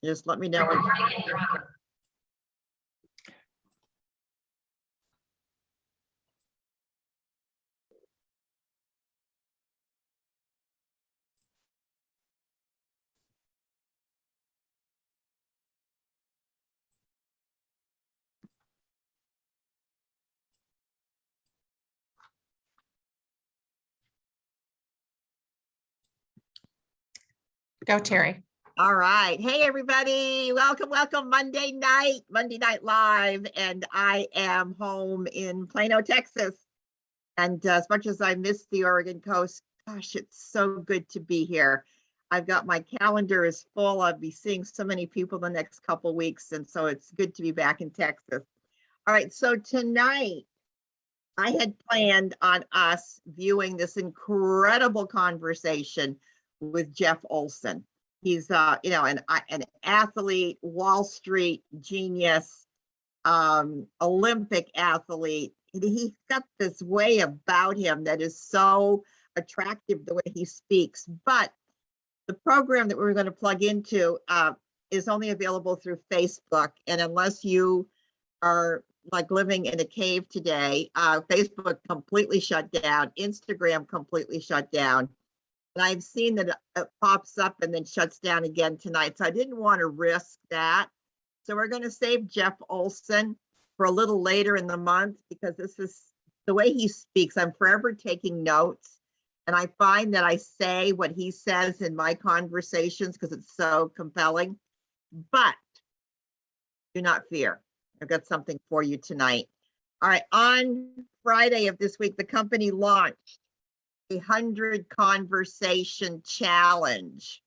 Just let me know. Go, Terry. All right. Hey, everybody. Welcome, welcome. Monday Night Live. And I am home in Plano, Texas. And as much as I miss the Oregon coast, gosh, it's so good to be here. I've got my calendar is full. I'll be seeing so many people the next couple of weeks. And so it's good to be back in Texas. All right. So tonight, I had planned on us viewing this incredible conversation with Jeff Olson. He's, an athlete, Wall Street genius, Olympic athlete. He's got this way about him that is so attractive, the way he speaks. But the program that we're going to plug into is only available through Facebook. And unless you are like living in a cave today, Facebook completely shut down, Instagram completely shut down. And I've seen that it pops up and then shuts down again tonight. So I didn't want to risk that. So we're going to save Jeff Olson for a little later in the month, because this is the way he speaks. I'm forever taking notes. And I find that I say what he says in my conversations because it's so compelling. But do not fear. I've got something for you tonight. All right. On Friday of this week, the company launched a 100 Conversation Challenge,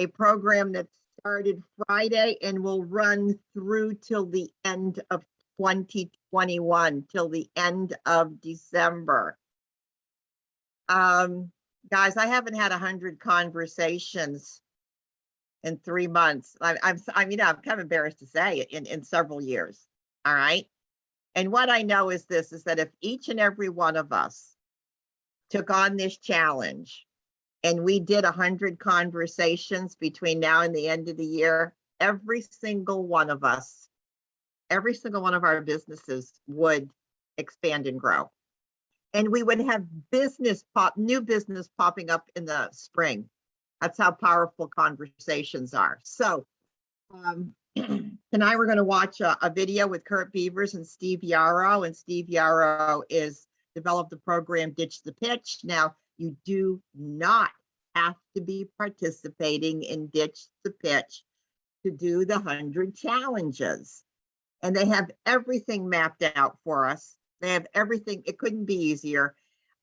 a program that started Friday and will run through till the end of 2021, till the end of December. Guys, I haven't had 100 conversations in 3 months. I'm kind of embarrassed to say it, in several years. All right. And what I know is this, is that if each and every one of us took on this challenge and we did 100 conversations between now and the end of the year, every single one of us, every single one of our businesses would expand and grow. And we would have new business popping up in the spring. That's how powerful conversations are. So tonight we're going to watch a video with Kurt Beavers and Steve Yarrow. And Steve Yarrow is developed the program Ditch the Pitch. Now, you do not have to be participating in Ditch the Pitch to do the 100 challenges. And they have everything mapped out for us. They have everything. It couldn't be easier.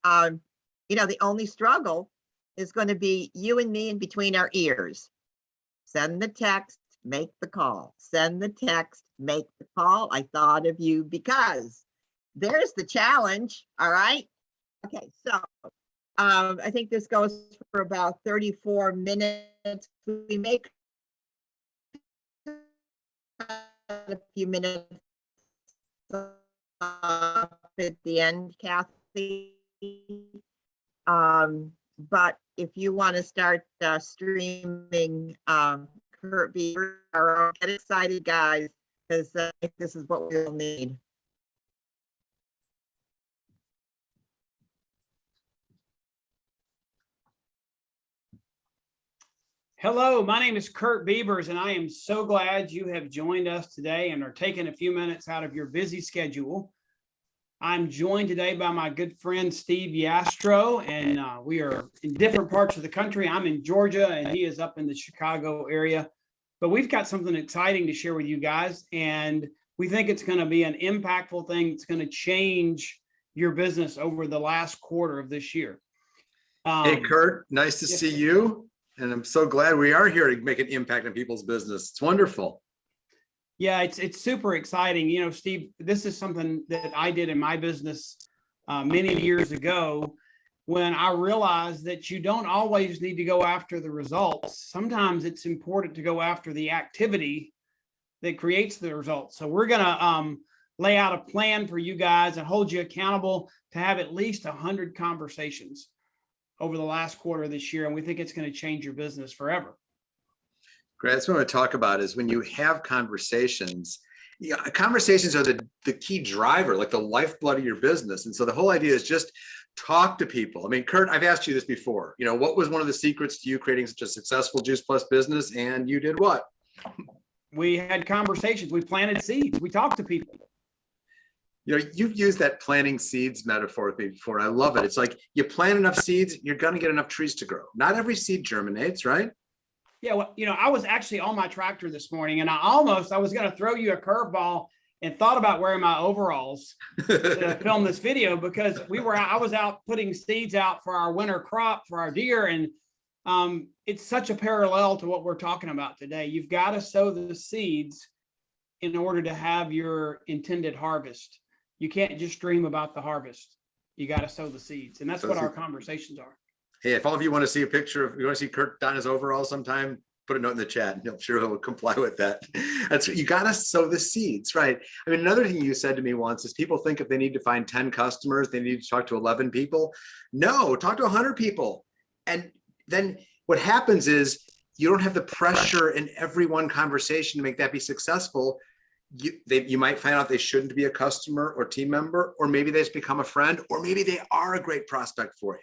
The only struggle is going to be you and me in between our ears. Send the text, make the call. Send the text, make the call. I thought of you because there's the challenge. All right. Okay. So I think this goes for about 34 minutes. We make a few minutes at the end, Kathy. But if you want to start streaming Kurt Beaver, get excited, guys, because this is what we'll need. Hello, my name is Kurt Beavers, and I am so glad you have joined us today and are taking a few minutes out of your busy schedule. I'm joined today by my good friend, Steve Yastro, and we are in different parts of the country. I'm in Georgia, and he is up in the Chicago area. But we've got something exciting to share with you guys, and we think it's going to be an impactful thing. It's going to change your business over the last quarter of this year. Hey, Kurt, nice to yes, see sir. you. And I'm so glad we are here to make an impact on people's business. It's wonderful. Yeah, it's super exciting. Steve, this is something that I did in my business many years ago, when I realized that you don't always need to go after the results. Sometimes it's important to go after the activity that creates the results. So we're going to lay out a plan for you guys and hold you accountable to have at least 100 conversations over the last quarter of this year. And we think it's going to change your business forever. Great. That's what I want to talk about is when you have conversations, conversations are the key driver, like the lifeblood of your business. And so the whole idea is just talk to people. I mean, Kurt, I've asked you this before, what was one of the secrets to you creating such a successful Juice Plus business? And you did what? We had conversations. We planted seeds. We talked to people. You've used that planting seeds metaphor with me before. And I love it. It's like you plant enough seeds, you're going to get enough trees to grow. Not every seed germinates, right? Yeah, well, I was actually on my tractor this morning and I was going to throw you a curveball and thought about wearing my overalls to film this video because I was out putting seeds out for our winter crop for our deer. And it's such a parallel to what we're talking about today. You've got to sow the seeds in order to have your intended harvest. You can't just dream about the harvest. You got to sow the seeds. And that's what our conversations are. Hey, if all of you want to see a picture of, you want to see Kurt don his overalls sometime, put a note in the chat. I'm sure he'll comply with that. You got to sow the seeds, right? I mean, another thing you said to me once is people think if they need to find 10 customers, they need to talk to 11 people. No, talk to 100 people. And then what happens is you don't have the pressure in every one conversation to make that be successful. You might find out they shouldn't be a customer or team member, or maybe they just become a friend, or maybe they are a great prospect for you.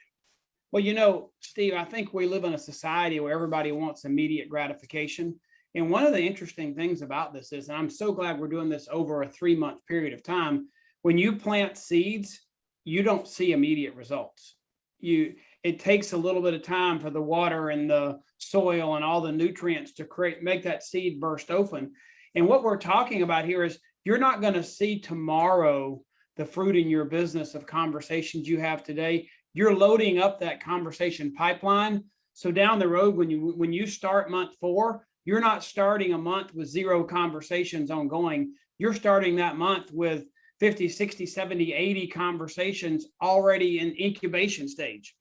Well, Steve, I think we live in a society where everybody wants immediate gratification. And one of the interesting things about this is, and I'm so glad we're doing this over a 3-month period of time, when you plant seeds, you don't see immediate results. It takes a little bit of time for the water and the soil and all the nutrients to make that seed burst open. And what we're talking about here is you're not going to see tomorrow the fruit in your business of conversations you have today. You're loading up that conversation pipeline. So down the road, when you start month 4, you're not starting a month with 0 conversations ongoing. You're starting that month with 50, 60, 70, 80 conversations already in incubation stage.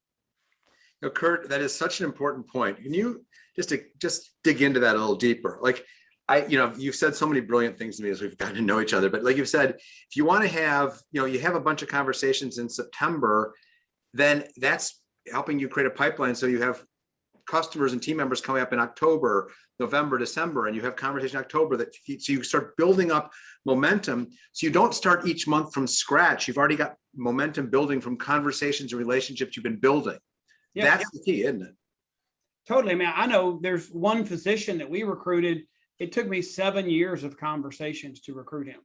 Kurt, that is such an important point. Can you just dig into that a little deeper? Like, you've said so many brilliant things to me as we've gotten to know each other, but like you've said, if you want to have, you have a bunch of conversations in September, then that's helping you create a pipeline. So you have customers and team members coming up in October, November, December, and you have conversation in October so you start building up momentum. So you don't start each month from scratch. You've already got momentum building from conversations and relationships you've been building. Yeah, that's the key, isn't it? Totally. I mean, I know there's one physician that we recruited. It took me 7 years of conversations to recruit him.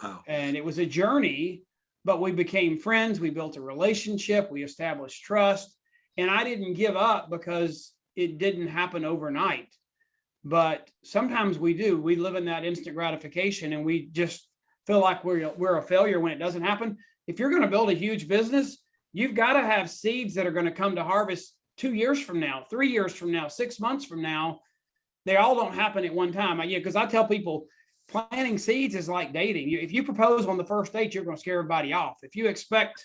Wow. And it was a journey, but we became friends. We built a relationship. We established trust. And I didn't give up because it didn't happen overnight. But sometimes we do. We live in that instant gratification and we just feel like we're a failure when it doesn't happen. If you're going to build a huge business, you've got to have seeds that are going to come to harvest 2 years from now, 3 years from now, 6 months from now. They all don't happen at one time. Because I tell people planting seeds is like dating. If you propose on the first date, you're going to scare everybody off. If you expect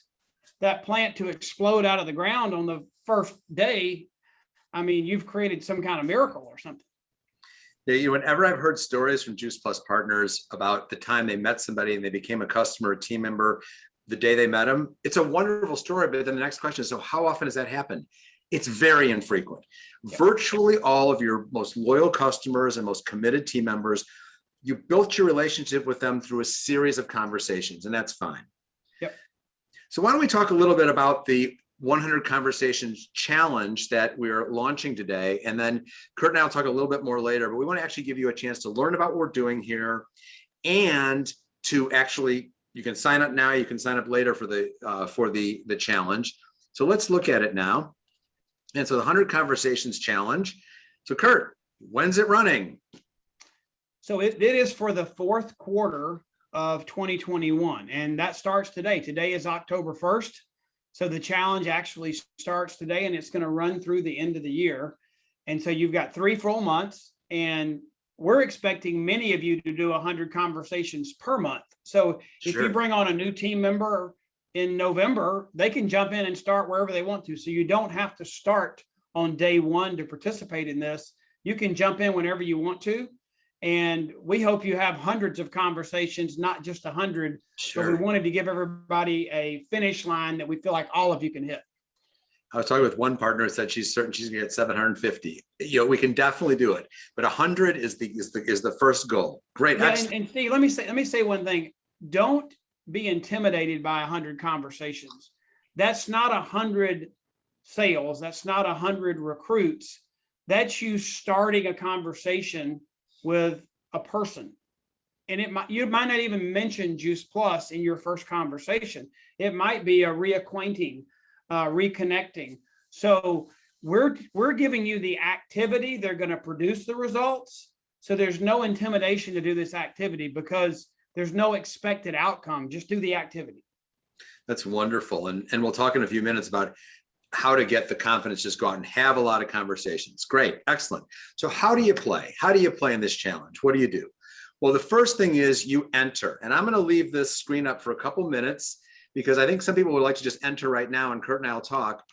that plant to explode out of the ground on the first day, you've created some kind of miracle or something. Yeah, whenever I've heard stories from Juice Plus partners about the time they met somebody and they became a customer, a team member, the day they met them, it's a wonderful story. But then the next question is, so how often does that happen? It's very infrequent. Yep. Virtually all of your most loyal customers and most committed team members, you built your relationship with them through a series of conversations, and that's fine. Yep. So why don't we talk a little bit about the 100 Conversations Challenge that we're launching today, and then Kurt and I will talk a little bit more later, but we want to actually give you a chance to learn about what we're doing here and to actually, you can sign up now, you can sign up later for the challenge. So let's look at it now. And so the 100 Conversations Challenge. So Kurt, when's it running? So it is for the 4th quarter of 2021, and that starts today. Today is October 1st. So the challenge actually starts today and it's going to run through the end of the year. And so you've got 3 full months, and we're expecting many of you to do 100 conversations per month. So if you bring on a new team member in November, they can jump in and start wherever they want to. So you don't have to start on day 1 to participate in this. You can jump in whenever you want to. And we hope you have hundreds of conversations, not just 100. But we wanted to give everybody a finish line that we feel like all of you can hit. I was talking with one partner who said she's certain she's gonna get 750. You know, we can definitely do it, but 100 is the first goal. Great, Yeah, excellent. and Steve, let me say one thing. Don't be intimidated by 100 conversations. That's not 100 sales. That's not 100 recruits. That's you starting a conversation with a person. And you might not even mention Juice Plus in your first conversation. It might be a reacquainting, reconnecting. So we're giving you the activity. They're going to produce the results. So there's no intimidation to do this activity because there's no expected outcome. Just do the activity. That's wonderful. And we'll talk in a few minutes about how to get the confidence, just go out and have a lot of conversations. Great, excellent. So how do you play? How do you play in this challenge? What do you do? Well, the first thing is you enter, and I'm going to leave this screen up for a couple minutes because I think some people would like to just enter right now, and Kurt and I will talk.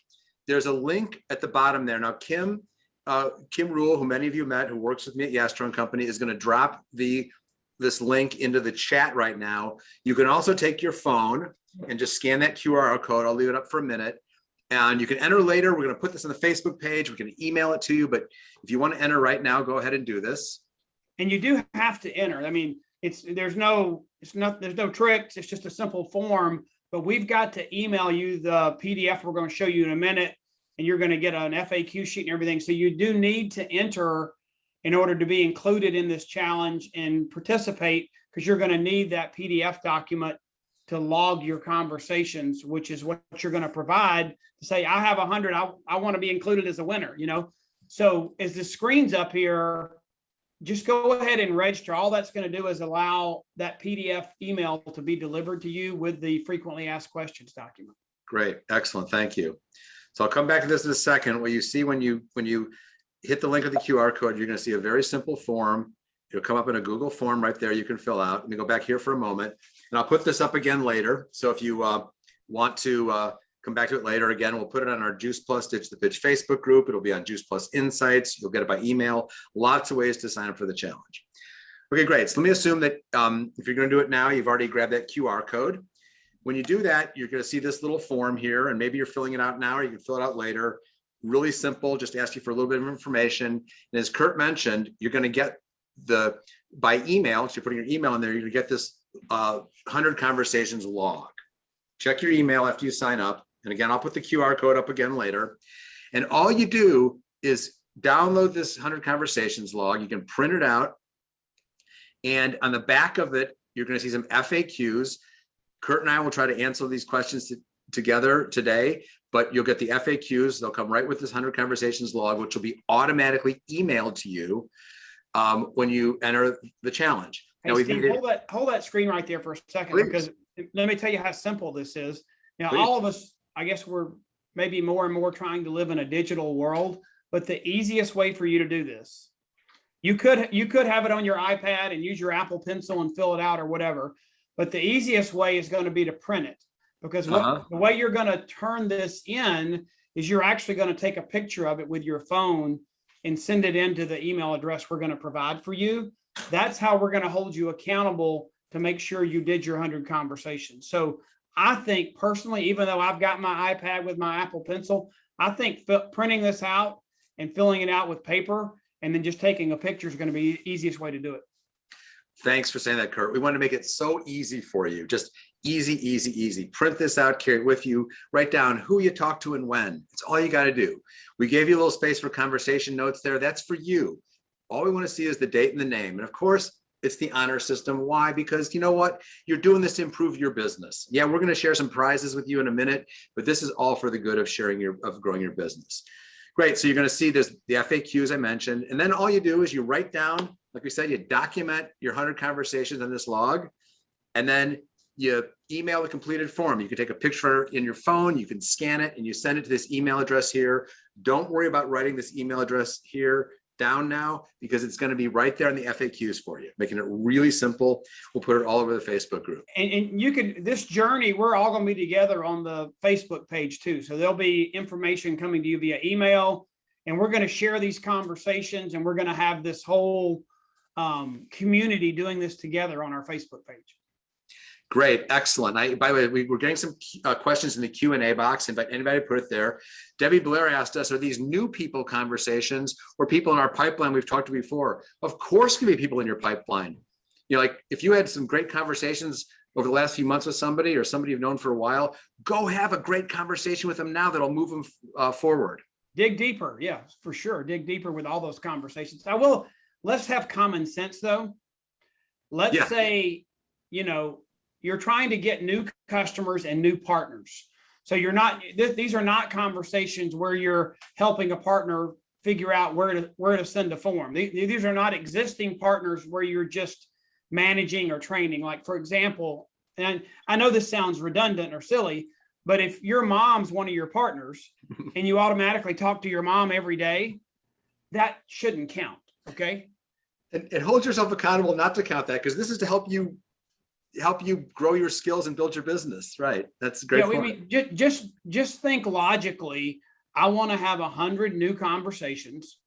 There's a link at the bottom there. Now, Kim Rule, who many of you met, who works with me at Yastro & Company, is going to drop this link into the chat right now. You can also take your phone and just scan that QR code. I'll leave it up for a minute. And you can enter later. We're going to put this on the Facebook page. We can email it to you. But if you want to enter right now, go ahead and do this. And you do have to enter. I mean, there's no tricks. It's just a simple form. But we've got to email you the PDF we're going to show you in a minute, and you're going to get an FAQ sheet and everything. So you do need to enter in order to be included in this challenge and participate, because you're going to need that PDF document to log your conversations, which is what you're going to provide to say, I have 100, I want to be included as a winner, you know? So as the screen's up here, just go ahead and register. All that's going to do is allow that PDF email to be delivered to you with the frequently asked questions document. Great, excellent, thank you. So I'll come back to this in a second. What you see when you hit the link of the QR code, you're going to see a very simple form. It'll come up in a Google form right there you can fill out. Let me go back here for a moment, and I'll put this up again later. So if you want to come back to it later, again, we'll put it on our Juice Plus Ditch the Pitch Facebook group. It'll be on Juice Plus Insights. You'll get it by email. Lots of ways to sign up for the challenge. Okay, great. So let me assume that if you're going to do it now, you've already grabbed that QR code. When you do that, you're going to see this little form here, and maybe you're filling it out now, or you can fill it out later. Really simple, just ask you for a little bit of information. And as Kurt mentioned, you're going to get by email, so you're putting your email in there, you're going to get this 100 conversations log. Check your email after you sign up. And again, I'll put the QR code up again later. And all you do is download this 100 conversations log. You can print it out. And on the back of it, you're going to see some FAQs. Kurt and I will try to answer these questions together today, but you'll get the FAQs. They'll come right with this 100 conversations log, which will be automatically emailed to you when you enter the challenge. Hey, now, Steve, hold that screen right there for a second, Please. because let me tell you how simple this is. Now, Please. all of us, I guess we're maybe more and more trying to live in a digital world, but the easiest way for you to do this, you could have it on your iPad and use your Apple Pencil and fill it out or whatever, but the easiest way is going to be to print it, because the way you're going to turn this in is you're actually going to take a picture of it with your phone and send it into the email address we're going to provide for you. That's how we're going to hold you accountable to make sure you did your 100 conversations. So I think personally, even though I've got my iPad with my Apple Pencil, I think printing this out and filling it out with paper and then just taking a picture is going to be the easiest way to do it. Thanks for saying that, Kurt. We want to make it so easy for you. Just easy, easy, easy. Print this out, carry it with you, write down who you talk to and when. It's all you got to do. We gave you a little space for conversation notes there. That's for you. All we want to see is the date and the name. And of course, it's the honor system. Why? Because you know what? You're doing this to improve your business. Yeah, we're going to share some prizes with you in a minute, but this is all for the good of growing your business. Great. So you're going to see there's the FAQs I mentioned. And then all you do is you write down, like we said, you document your 100 conversations on this log, and then you email the completed form. You can take a picture in your phone, you can scan it, and you send it to this email address here. Don't worry about writing this email address here down now, because it's going to be right there in the FAQs for you, making it really simple. We'll put it all over the Facebook group. And you can, this journey, we're all going to be together on the Facebook page too. So there'll be information coming to you via email, and we're going to share these conversations, and we're going to have this whole community doing this together on our Facebook page. Great, excellent. By the way, we're getting some questions in the Q&A box. Invite anybody to put it there. Debbie Blair asked us, are these new people conversations or people in our pipeline we've talked to before? Of course, can be people in your pipeline. You know, like if you had some great conversations over the last few months with somebody or somebody you've known for a while, go have a great conversation with them now that'll move them forward. Dig deeper. Yeah, for sure. Dig deeper with all those conversations. Let's have common sense though. Let's say, you know, you're trying to get new customers and new partners. So these are not conversations where you're helping a partner figure out where to send a form. These are not existing partners where you're just managing or training. Like for example, and I know this sounds redundant or silly, but if your mom's one of your partners and you automatically talk to your mom every day, that shouldn't count. Okay. And hold yourself accountable not to count that, because this is to help you grow your skills and build your business. Right. That's a great. Yeah, I mean, just think logically. I want to have 100 new conversations,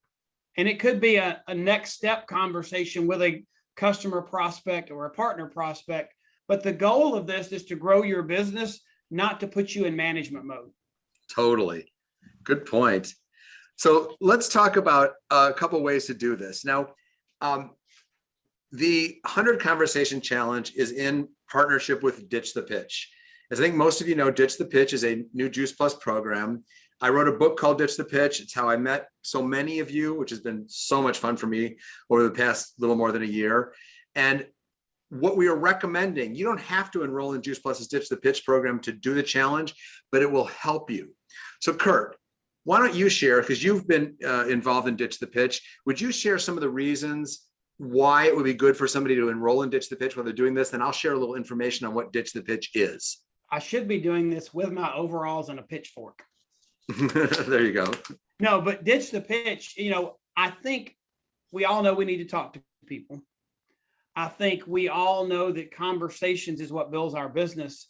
and it could be a next step conversation with a customer prospect or a partner prospect. But the goal of this is to grow your business, not to put you in management mode. Totally. Good point. So let's talk about a couple of ways to do this. Now, the 100 Conversation Challenge is in partnership with Ditch the Pitch. As I think most of you know, Ditch the Pitch is a new Juice Plus program. I wrote a book called Ditch the Pitch. It's how I met so many of you, which has been so much fun for me over the past little more than a year. And what we are recommending, you don't have to enroll in Juice Plus's Ditch the Pitch program to do the challenge, but it will help you. So Kurt, why don't you share, because you've been involved in Ditch the Pitch, would you share some of the reasons why it would be good for somebody to enroll in Ditch the Pitch while they're doing this? And I'll share a little information on what Ditch the Pitch is. I should be doing this with my overalls and a pitchfork. There you go. No, but Ditch the Pitch, you know, I think we all know we need to talk to people. I think we all know that conversations is what builds our business.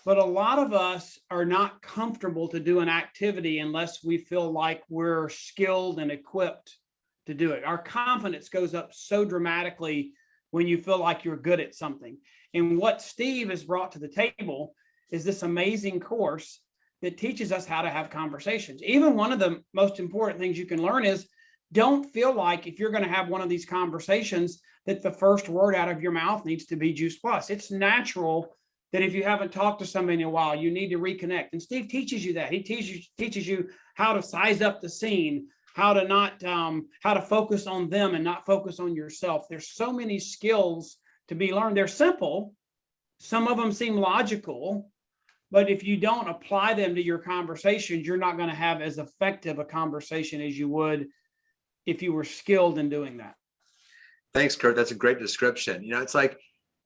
But a lot of us are not comfortable to do an activity unless we feel like we're skilled and equipped to do it. Our confidence goes up so dramatically when you feel like you're good at something. And what Steve has brought to the table is this amazing course that teaches us how to have conversations. Even one of the most important things you can learn is don't feel like if you're going to have one of these conversations that the first word out of your mouth needs to be Juice Plus. It's natural that if you haven't talked to somebody in a while, you need to reconnect. And Steve teaches you that. He teaches you how to size up the scene, how to focus on them and not focus on yourself. There's so many skills to be learned. They're simple. Some of them seem logical, but if you don't apply them to your conversations, you're not going to have as effective a conversation as you would if you were skilled in doing that. Thanks, Kurt. That's a great description. You know, it's like,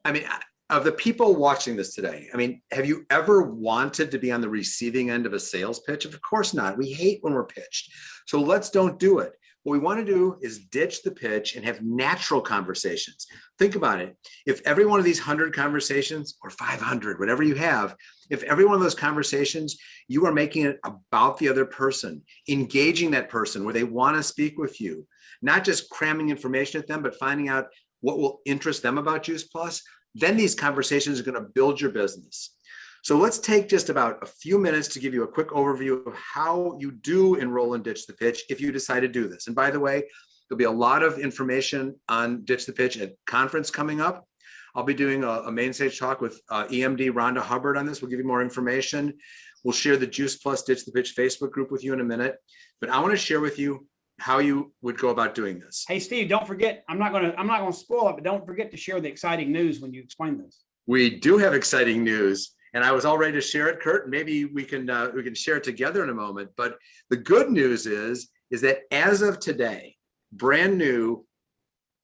I mean, of the people watching this today, I mean, have you ever wanted to be on the receiving end of a sales pitch? Of course not. We hate when we're pitched. So let's don't do it. What we want to do is ditch the pitch and have natural conversations. Think about it. If every one of these 100 conversations or 500, whatever you have, if every one of those conversations, you are making it about the other person, engaging that person where they want to speak with you, not just cramming information at them, but finding out what will interest them about Juice Plus, then these conversations are going to build your business. So let's take just about a few minutes to give you a quick overview of how you do enroll in Ditch the Pitch if you decide to do this. And by the way, there'll be a lot of information on Ditch the Pitch at conference coming up. I'll be doing a main stage talk with EMD Rhonda Hubbard on this. We'll give you more information. We'll share the Juice Plus Ditch the Pitch Facebook group with you in a minute. But I want to share with you how you would go about doing this. Hey, Steve, don't forget, I'm not going to spoil it, but don't forget to share the exciting news when you explain this. We do have exciting news, and I was all ready to share it, Kurt. Maybe we can share it together in a moment. But the good news is that as of today, brand new,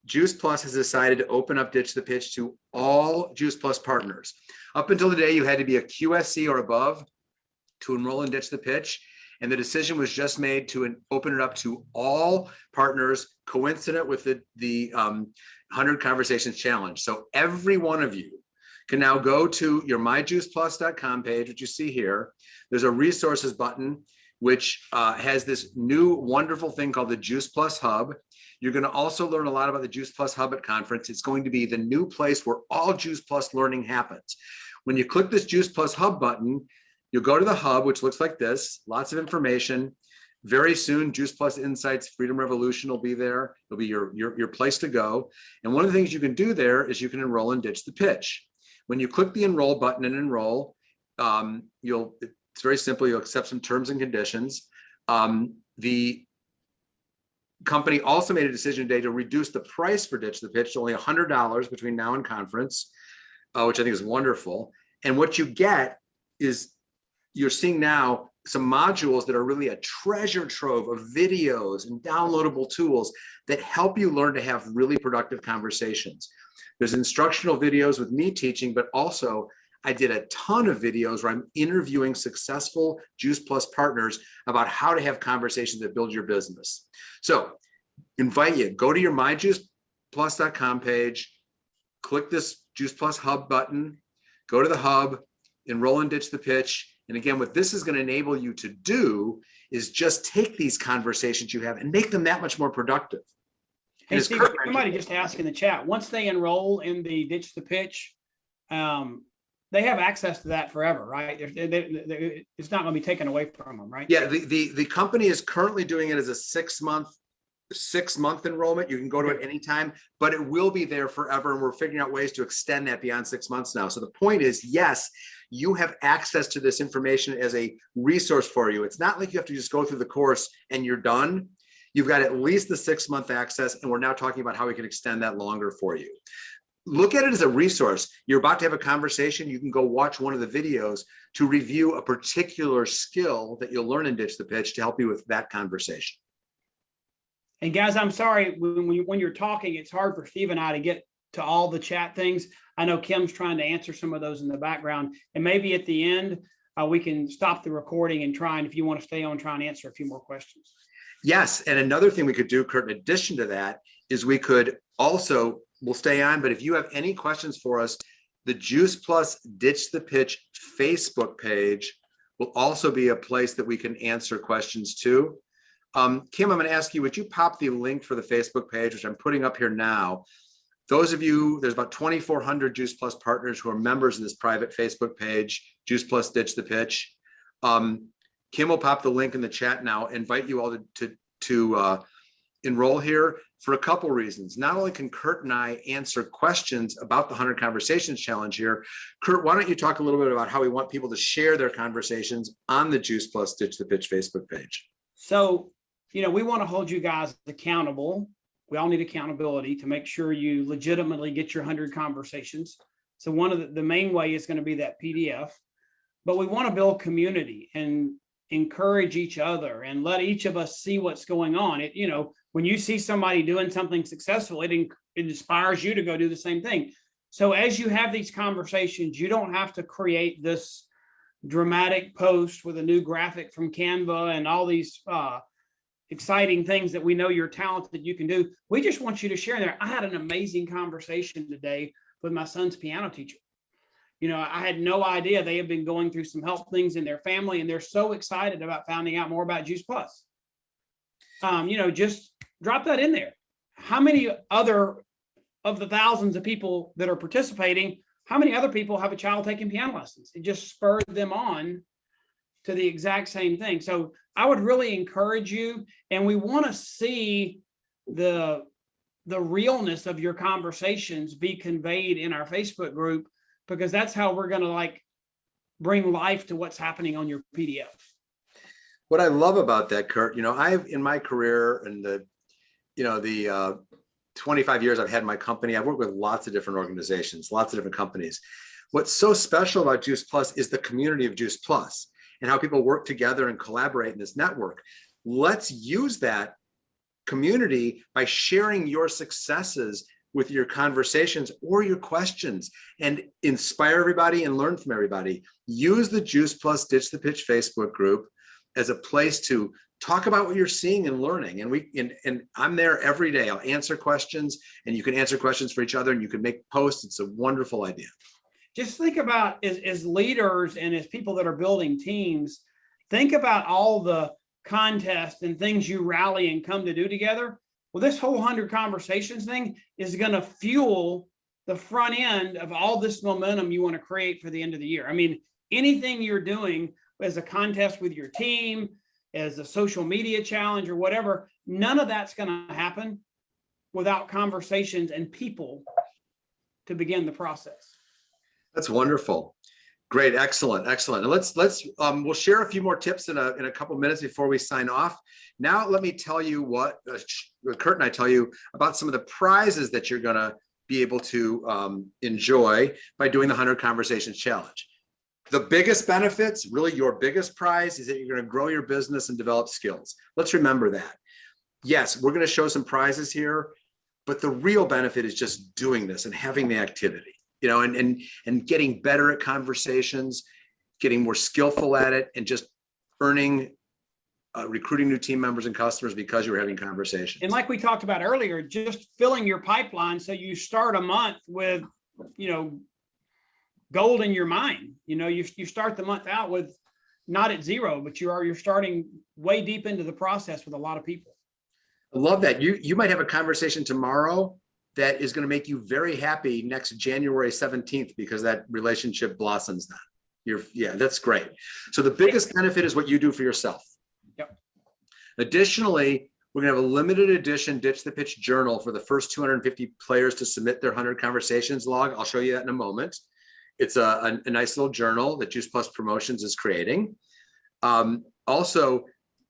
Juice Plus has decided to open up Ditch the Pitch to all Juice Plus partners. Up until today, you had to be a QSC or above to enroll in Ditch the Pitch. And the decision was just made to open it up to all partners, coincident with the 100 Conversations Challenge. So every one of you can now go to your myjuiceplus.com page, which you see here. There's a resources button, which has this new wonderful thing called the Juice Plus Hub. You're going to also learn a lot about the Juice Plus Hub at conference. It's going to be the new place where all Juice Plus learning happens. When you click this Juice Plus Hub button, you'll go to the hub, which looks like this, lots of information. Very soon, Juice Plus Insights, Freedom Revolution will be there. It'll be your place to go. And one of the things you can do there is you can enroll and ditch the pitch. When you click the enroll button and enroll, it's very simple. You'll accept some terms and conditions. The company also made a decision today to reduce the price for Ditch the Pitch to only $100 between now and conference, which I think is wonderful. And what you get is you're seeing now some modules that are really a treasure trove of videos and downloadable tools that help you learn to have really productive conversations. There's instructional videos with me teaching, but also I did a ton of videos where I'm interviewing successful Juice Plus partners about how to have conversations that build your business. So invite you, go to your myjuiceplus.com page, click this Juice Plus Hub button, go to the hub, enroll and ditch the pitch. And again, what this is going to enable you to do is just take these conversations you have and make them that much more productive. Hey, Steve, somebody just asked in the chat, once they enroll in the Ditch the Pitch, they have access to that forever, right? It's not going to be taken away from them, right? Yeah, the company is currently doing it as a 6-month enrollment. You can go to it anytime, but it will be there forever. And we're figuring out ways to extend that beyond 6 months now. So the point is, yes, you have access to this information as a resource for you. It's not like you have to just go through the course and you're done. You've got at least the 6-month access, and we're now talking about how we can extend that longer for you. Look at it as a resource. You're about to have a conversation. You can go watch one of the videos to review a particular skill that you'll learn in Ditch the Pitch to help you with that conversation. And guys, I'm sorry, when you're talking, it's hard for Steve and I to get to all the chat things. I know Kim's trying to answer some of those in the background, and maybe at the end, we can stop the recording and try, and if you want to stay on, try and answer a few more questions. Yes, and another thing we could do, Kurt, in addition to that, is we could also, we'll stay on, but if you have any questions for us, the Juice Plus Ditch the Pitch Facebook page will also be a place that we can answer questions to. Kim, I'm going to ask you, would you pop the link for the Facebook page, which I'm putting up here now? Those of you, there's about 2,400 Juice Plus partners who are members of this private Facebook page, Juice Plus Ditch the Pitch. Kim will pop the link in the chat now. Invite you all to enroll here for a couple reasons. Not only can Kurt and I answer questions about the 100 Conversations Challenge here, Kurt, why don't you talk a little bit about how we want people to share their conversations on the Juice Plus Ditch the Pitch Facebook page? So, we want to hold you guys accountable. We all need accountability to make sure you legitimately get your 100 conversations. So one of the main way is going to be that PDF, but we want to build community and encourage each other and let each of us see what's going on. When you see somebody doing something successful, it inspires you to go do the same thing. So as you have these conversations, you don't have to create this dramatic post with a new graphic from Canva and all these exciting things that we know you're talented, you can do. We just want you to share there. I had an amazing conversation today with my son's piano teacher. I had no idea they have been going through some health things in their family, and they're so excited about finding out more about Juice Plus. Just drop that in there. How many other of the thousands of people that are participating, how many other people have a child taking piano lessons? It just spurred them on to the exact same thing. So I would really encourage you, and we want to see the realness of your conversations be conveyed in our Facebook group, because that's how we're going to bring life to what's happening on your PDF. What I love about that, Kurt, I've in my career and the 25 years I've had my company, I've worked with lots of different organizations, lots of different companies. What's so special about Juice Plus is the community of Juice Plus and how people work together and collaborate in this network. Let's use that community by sharing your successes with your conversations or your questions, and inspire everybody and learn from everybody. Use the Juice Plus Ditch the Pitch Facebook group as a place to talk about what you're seeing and learning. And I'm there every day. I'll answer questions, and you can answer questions for each other, and you can make posts. It's a wonderful idea. Just think about, as leaders and as people that are building teams, think about all the contests and things you rally and come to do together. Well, this whole 100 conversations thing is going to fuel the front end of all this momentum you want to create for the end of the year. I mean, anything you're doing as a contest with your team, as a social media challenge or whatever, none of that's going to happen without conversations and people to begin the process. That's wonderful. Great. Excellent. Excellent. And we'll share a few more tips in a couple minutes before we sign off. Now, let me tell you what Kurt and I tell you about some of the prizes that you're going to be able to enjoy by doing the 100 Conversations Challenge. The biggest benefits, really your biggest prize, is that you're going to grow your business and develop skills. Let's remember that. Yes, we're going to show some prizes here, but the real benefit is just doing this and having the activity, you know, and getting better at conversations, getting more skillful at it, and just earning, recruiting new team members and customers because you're having conversations. And like we talked about earlier, just filling your pipeline so you start a month with, you know, gold in your mind. You know, you start the month out with not at zero, but you're starting way deep into the process with a lot of people. I love that. You might have a conversation tomorrow that is going to make you very happy next January 17th because that relationship blossoms then. Yeah, that's great. So the biggest benefit is what you do for yourself. Yep. Additionally, we're going to have a limited edition Ditch the Pitch journal for the first 250 players to submit their 100 Conversations log. I'll show you that in a moment. It's a nice little journal that Juice Plus Promotions is creating. Also,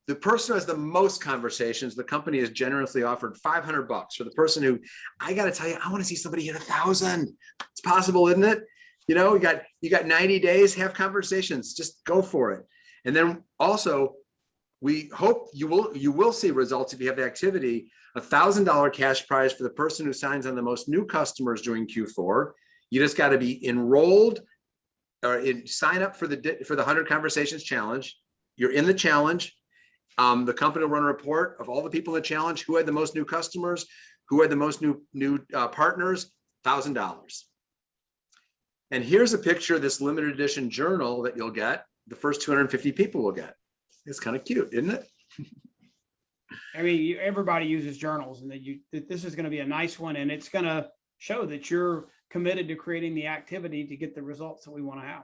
the person who has the most conversations, the company has generously offered $500 for the person who, I got to tell you, I want to see somebody hit 1,000. It's possible, isn't it? You know, you got 90 days, have conversations, just go for it. And then also, we hope you will see results if you have the activity. $1,000 cash prize for the person who signs on the most new customers during Q4. You just got to be enrolled or sign up for the 100 Conversations Challenge. You're in the challenge. The company will run a report of all the people in the challenge, who had the most new customers, who had the most new partners, $1,000. And here's a picture of this limited edition journal that you'll get. The first 250 people will get. It's kind of cute, isn't it? I mean, everybody uses journals, and that this is going to be a nice one, and it's going to show that you're committed to creating the activity to get the results that we want to have.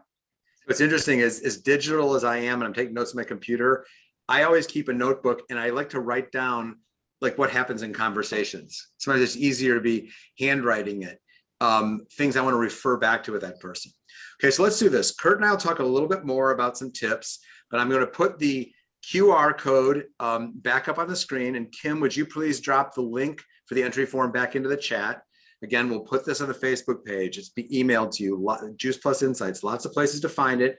What's interesting is, as digital as I am, and I'm taking notes on my computer, I always keep a notebook, and I like to write down like what happens in conversations. Sometimes it's easier to be handwriting it, things I want to refer back to with that person. Okay, so let's do this. Kurt and I will talk a little bit more about some tips, but I'm going to put the QR code back up on the screen. And Kim, would you please drop the link for the entry form back into the chat? Again, we'll put this on the Facebook page. It's be emailed to you. Juice Plus Insights, lots of places to find it.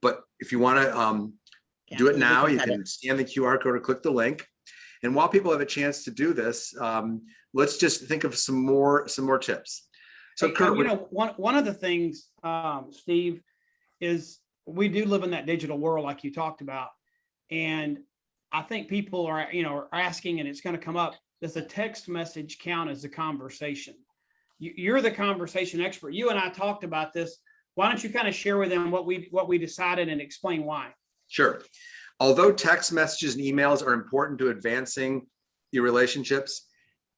But if you want to do it now, you can scan the QR code or click the link. And while people have a chance to do this, let's just think of some more tips. So, Kurt, you know, one of the things, Steve, is we do live in that digital world like you talked about, and I think people are asking, and it's going to come up: does a text message count as a conversation? You're the conversation expert. You and I talked about this. Why don't you kind of share with them what we decided and explain why? Sure. Although text messages and emails are important to advancing your relationships,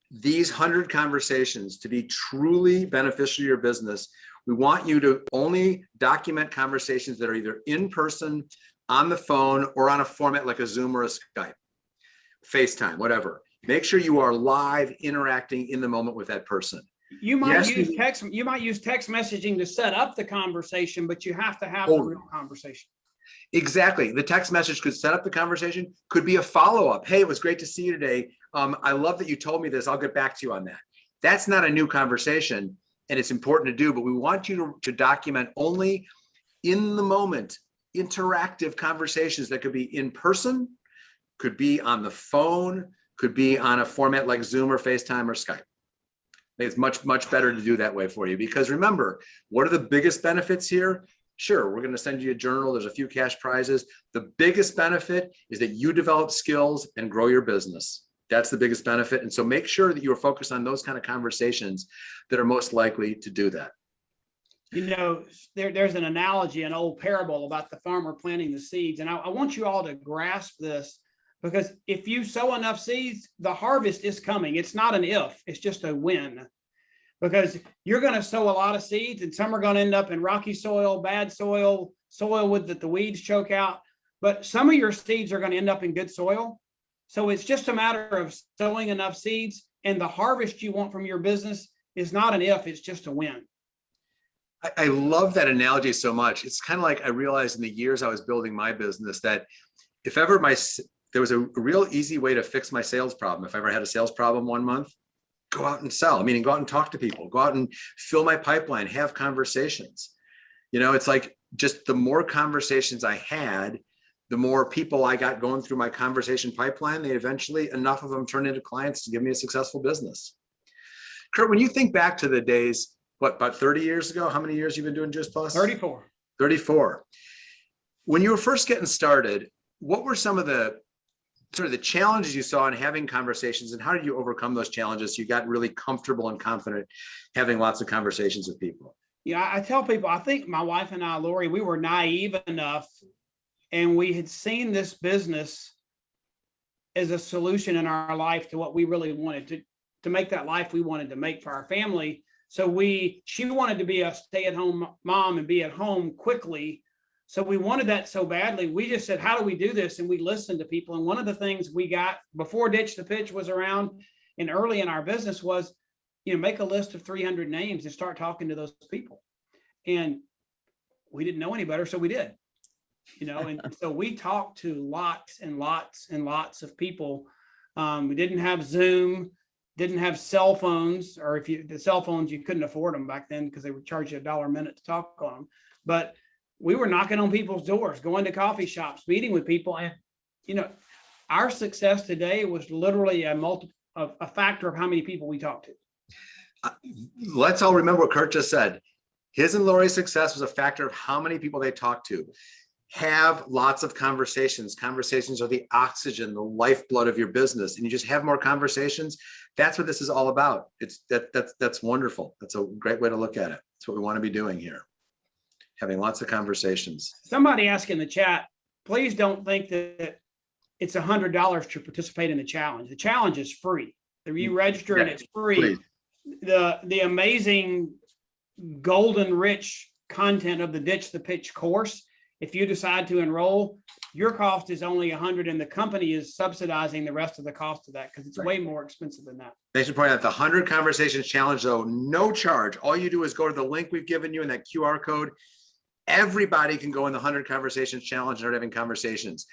these 100 conversations, to be truly beneficial to your business, we want you to only document conversations that are either in person, on the phone, or on a format like a Zoom or a Skype, FaceTime, whatever. Make sure you are live, interacting in the moment with that person. You might use text messaging to set up the conversation, but you have to have the real conversation. Exactly. The text message could set up the conversation, could be a follow-up. Hey, it was great to see you today. I love that you told me this. I'll get back to you on that. That's not a new conversation, and it's important to do, but we want you to document only in the moment, interactive conversations that could be in person, could be on the phone, could be on a format like Zoom or FaceTime or Skype. It's much, much better to do that way for you, because remember, what are the biggest benefits here? Sure, we're going to send you a journal. There's a few cash prizes. The biggest benefit is that you develop skills and grow your business. That's the biggest benefit. And so make sure that you are focused on those kind of conversations that are most likely to do that. You know, there's an analogy, an old parable about the farmer planting the seeds. And I want you all to grasp this. Because if you sow enough seeds, the harvest is coming. It's not an if, it's just a when. Because you're going to sow a lot of seeds and some are going to end up in rocky soil, bad soil, soil with that the weeds choke out. But some of your seeds are going to end up in good soil. So it's just a matter of sowing enough seeds, and the harvest you want from your business is not an if, it's just a when. I love that analogy so much. It's kind of like I realized in the years I was building my business that if ever there was a real easy way to fix my sales problem. If I ever had a sales problem one month, go out and sell. Meaning go out and talk to people, go out and fill my pipeline, have conversations. It's like just the more conversations I had, the more people I got going through my conversation pipeline, they eventually, enough of them turned into clients to give me a successful business. Kurt, when you think back to the days, about 30 years ago, how many years you've been doing Juice Plus? 34. 34. When you were first getting started, what were some of the challenges you saw in having conversations, and how did you overcome those challenges so you got really comfortable and confident having lots of conversations with people? Yeah, I tell people, I think my wife and I, Lori, we were naive enough, and we had seen this business as a solution in our life to what we really wanted to make that life we wanted to make for our family. So she wanted to be a stay-at-home mom and be at home quickly. So we wanted that so badly. We just said, how do we do this? And we listened to people. And one of the things we got before Ditch the Pitch was around and early in our business was, make a list of 300 names and start talking to those people. And we didn't know any better, so we did. And so we talked to lots and lots and lots of people. We didn't have Zoom, didn't have cell phones, or the cell phones, you couldn't afford them back then because they would charge you $1 a minute to talk on them. But we were knocking on people's doors, going to coffee shops, meeting with people. And, our success today was literally a factor of how many people we talked to. Let's all remember what Kurt just said. His and Lori's success was a factor of how many people they talked to. Have lots of conversations. Conversations are the oxygen, the lifeblood of your business. And you just have more conversations. That's what this is all about. That's wonderful. That's a great way to look at it. That's what we want to be doing here. Having lots of conversations. Somebody asked in the chat, please don't think that it's $100 to participate in the challenge. The challenge is free. If you register and it's free, the amazing golden rich content of the Ditch the Pitch course, if you decide to enroll, your cost is only $100 and the company is subsidizing the rest of the cost of that because it's way more expensive than that. They should point out the 100 Conversations Challenge, though, no charge. All you do is go to the link we've given you in that QR code. Everybody can go in the 100 Conversations Challenge and start having conversations.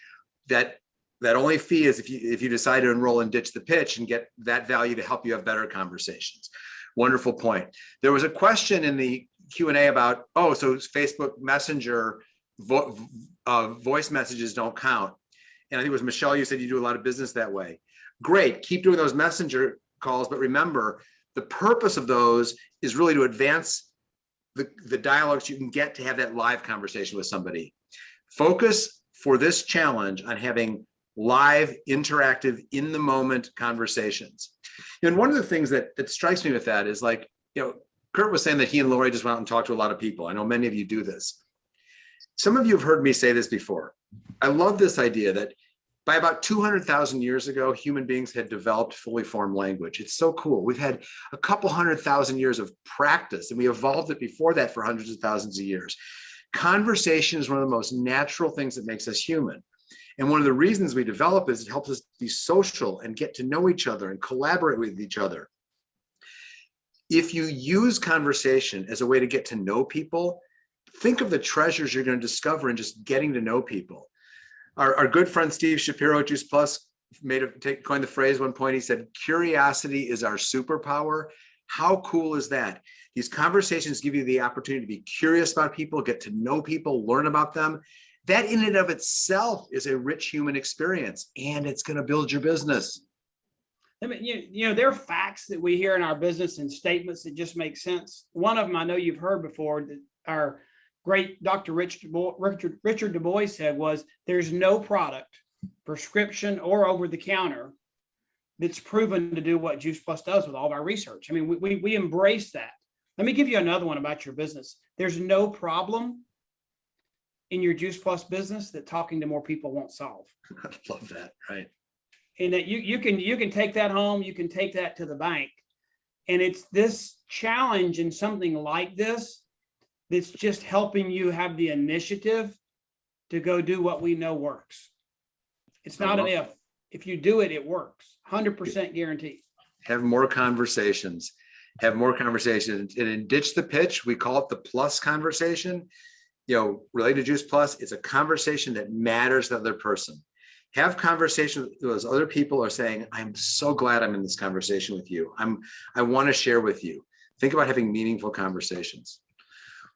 That only fee is if you decide to enroll in Ditch the Pitch and get that value to help you have better conversations. Wonderful point. There was a question in the Q&A about, so Facebook Messenger voice messages don't count. And I think it was Michelle, you said you do a lot of business that way. Great, keep doing those messenger calls, but remember, the purpose of those is really to advance the dialogues you can get to have that live conversation with somebody. Focus for this challenge on having live, interactive, in the moment conversations. And one of the things that strikes me with that is Kurt was saying that he and Lori just went out and talked to a lot of people. I know many of you do this. Some of you have heard me say this before. I love this idea that by about 200,000 years ago, human beings had developed fully formed language. It's so cool. We've had a couple 100,000 years of practice, and we evolved it before that for hundreds of thousands of years. Conversation is one of the most natural things that makes us human. And one of the reasons we develop is it helps us be social and get to know each other and collaborate with each other. If you use conversation as a way to get to know people, think of the treasures you're going to discover in just getting to know people. Our good friend Steve Shapiro at Juice Plus coined the phrase one point. He said, curiosity is our superpower. How cool is that? These conversations give you the opportunity to be curious about people, get to know people, learn about them. That in and of itself is a rich human experience, and it's going to build your business. I mean, there are facts that we hear in our business and statements that just make sense. One of them I know you've heard before that our great Dr. Richard Du Bois said was, there's no product, prescription or over the counter, that's proven to do what Juice Plus does with all of our research. I mean, we embrace that. Let me give you another one about your business. There's no problem in your Juice Plus business that talking to more people won't solve. I love that, right? And that you can take that home, you can take that to the bank. And it's this challenge and something like this that's just helping you have the initiative to go do what we know works. It's not an if. If you do it, it works. 100% guaranteed. Have more conversations. Have more conversations. And in Ditch the Pitch, we call it the plus conversation. You know, Related Juice Plus, it's a conversation that matters to the other person. Have conversations with those other people are saying, I'm so glad I'm in this conversation with you. I want to share with you. Think about having meaningful conversations.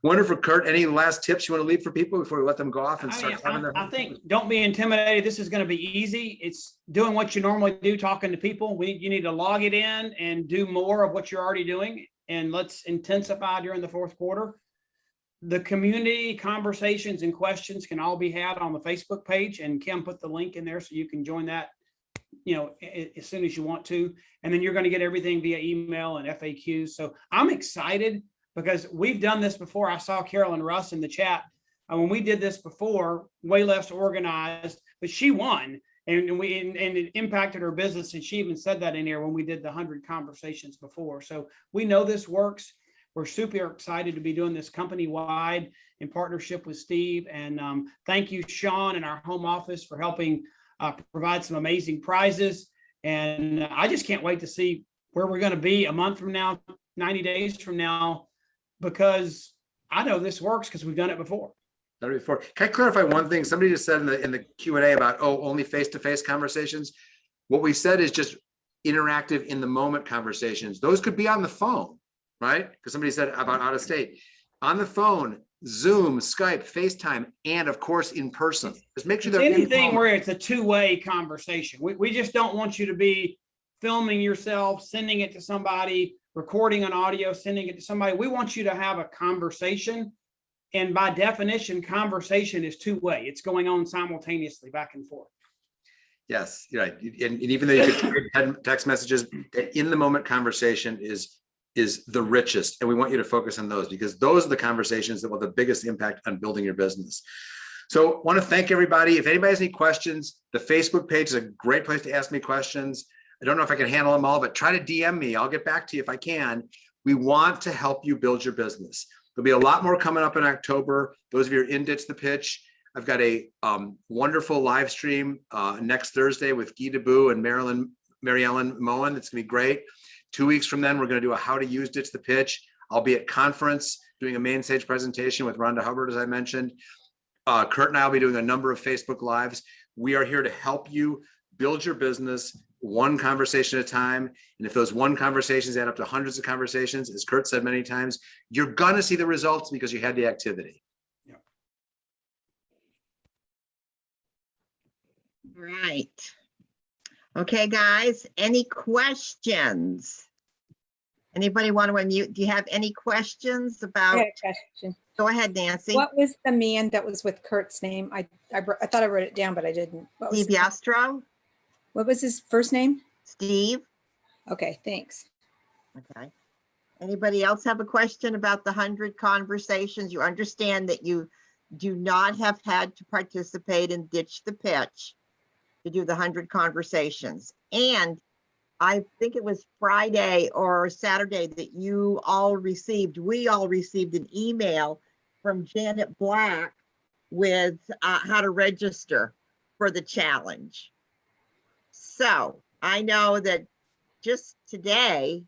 Wonderful, Kurt. Any last tips you want to leave for people before we let them go off and start having their? I think don't be intimidated. This is going to be easy. It's doing what you normally do, talking to people. You need to log it in and do more of what you're already doing. And let's intensify during the fourth quarter. The community conversations and questions can all be had on the Facebook page, and Kim put the link in there so you can join that, you know, as soon as you want to. And then you're going to get everything via email and FAQs. So I'm excited because we've done this before. I saw Carolyn Russ in the chat. When we did this before, way less organized, but she won, and it impacted her business. And she even said that in here when we did the 100 conversations before. So we know this works. We're super excited to be doing this company-wide in partnership with Steve. And thank you, Sean, and our home office for helping provide some amazing prizes. And I just can't wait to see where we're going to be a month from now, 90 days from now, because I know this works because we've done it before. Can I clarify one thing? Somebody just said in the Q&A about, only face-to-face conversations. What we said is just interactive in the moment conversations. Those could be on the phone. Right? Because somebody said about out of state, on the phone, Zoom, Skype, FaceTime, and of course, in person. Just make sure It's they're anything where it's a two-way conversation. We just don't want you to be filming yourself, sending it to somebody, recording an audio, sending it to somebody. We want you to have a conversation. And by definition, conversation is two-way. It's going on simultaneously back and forth. Yes, right. And even though you could text messages, in the moment conversation is the richest. And we want you to focus on those because those are the conversations that will have the biggest impact on building your business. So I want to thank everybody. If anybody has any questions, the Facebook page is a great place to ask me questions. I don't know if I can handle them all, but try to DM me. I'll get back to you if I can. We want to help you build your business. There'll be a lot more coming up in October. Those of you who are in Ditch the Pitch, I've got a wonderful live stream next Thursday with Guy Debou and Mary Ellen Moen. It's gonna be great. 2 weeks from then, we're going to do a how to use Ditch the Pitch. I'll be at conference doing a main stage presentation with Rhonda Hubbard, as I mentioned. Kurt and I will be doing a number of Facebook Lives. We are here to help you build your business one conversation at a time. And if those one conversations add up to hundreds of conversations, as Kurt said many times, you're going to see the results because you had the activity. Yeah. Right. Okay, guys, any questions? Anybody want to unmute? Do you have any questions I about? had a question. Go ahead, Nancy. What was the man that was with Kurt's name? I thought I wrote it down, but I didn't. Steve Yastro? What was his first name? Steve? Okay, thanks. Okay. Anybody else have a question about the 100 conversations? You understand that you do not have had to participate in Ditch the Pitch to do the 100 conversations. And I think it was Friday or Saturday that we all received an email from Janet Black with how to register for the challenge. So I know that just today,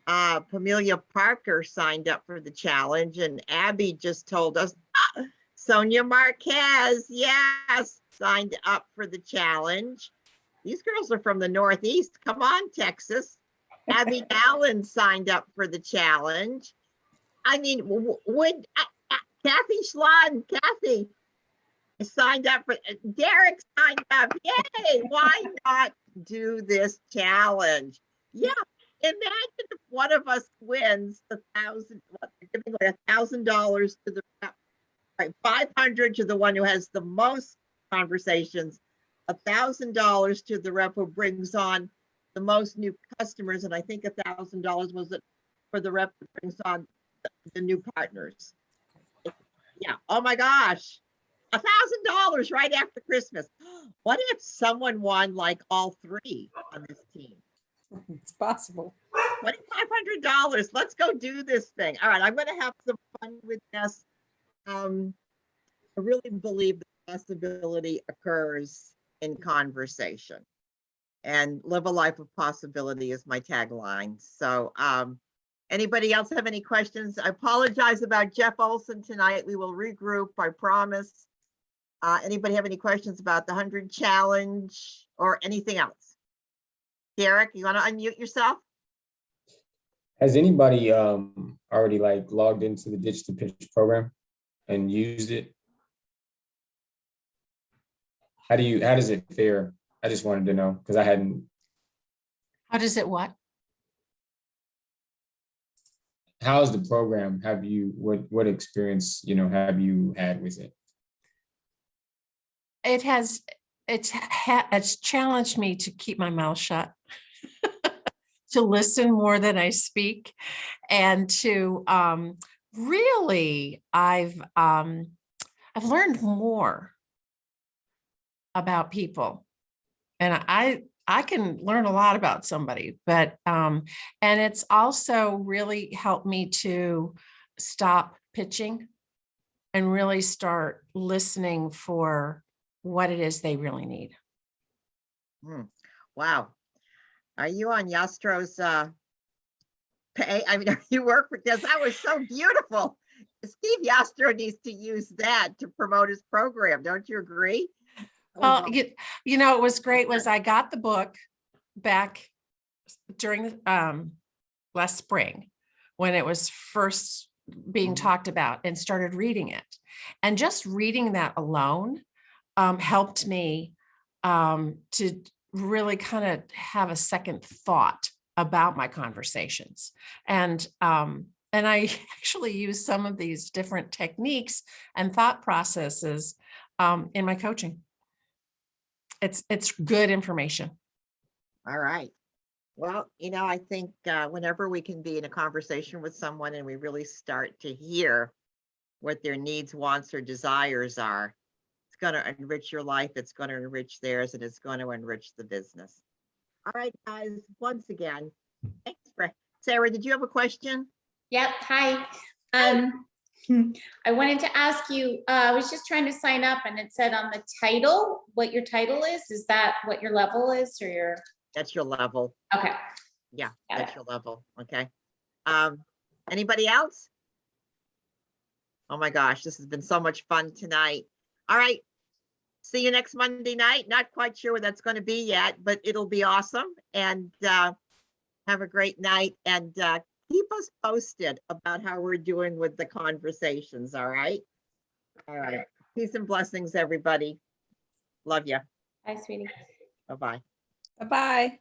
Pamelia Parker signed up for the challenge, and Abby just told us, Sonia Marquez, yes, signed up for the challenge. These girls are from the Northeast. Come on, Texas. Abby Allen signed up for the challenge. I mean, would Kathy Schlon, Kathy signed up for, Derek signed up. Yay, why not do this challenge? Yeah, imagine if one of us wins $1,000 to the right, 500 to the one who has the most conversations, $1,000 to the rep who brings on the most new customers, and I think $1,000 was it for the rep that brings on the new partners. Yeah. Oh my gosh. $1,000 right after Christmas. What if someone won like all three on this team? It's possible. $2,500. Let's go do this thing. All right, I'm going to have some fun with this. I really believe the possibility occurs in conversation, and live a life of possibility is my tagline. So, anybody else have any questions? I apologize about Jeff Olson tonight. We will regroup, I promise. Anybody have any questions about the 100 challenge or anything else? Derek, you want to unmute yourself? Has anybody already like logged into the Ditch to Pitch program and used it? How does it fare? I just wanted to know because I hadn't. How does it what? How's the program? What experience, have you had with it? It's challenged me to keep my mouth shut, to listen more than I speak, and to really, I've learned more about people, and I can learn a lot about somebody, but and it's also really helped me to stop pitching and really start listening for what it is they really need. Wow. Are you on Yastro's pay? I mean, you work for this? That was so beautiful. Steve Yastro needs to use that to promote his program. Don't you agree? Well, it was great was I got the book back during last spring when it was first being talked about, and started reading it. And just reading that alone helped me to really kind of have a second thought about my conversations. And I actually use some of these different techniques and thought processes in my coaching. It's good information. All right. Well, I think whenever we can be in a conversation with someone and we really start to hear what their needs, wants, or desires are, it's going to enrich your life, it's going to enrich theirs, and it's going to enrich the business. All right, guys, once again, thanks for Sarah, did you have a question? Yep. Hi. I wanted to ask you, I was just trying to sign up and it said on the title, what your title is. Is that what your level is, or your? That's your level. Okay. Yeah, Got that's it. your level. Okay. Anybody else? Oh my gosh, this has been so much fun tonight. All right. See you next Monday night. Not quite sure where that's going to be yet, but it'll be awesome. And have a great night, and keep us posted about how we're doing with the conversations. All right. All right. Peace and blessings, everybody. Love you. Bye, sweetie. Bye-bye. Bye-bye.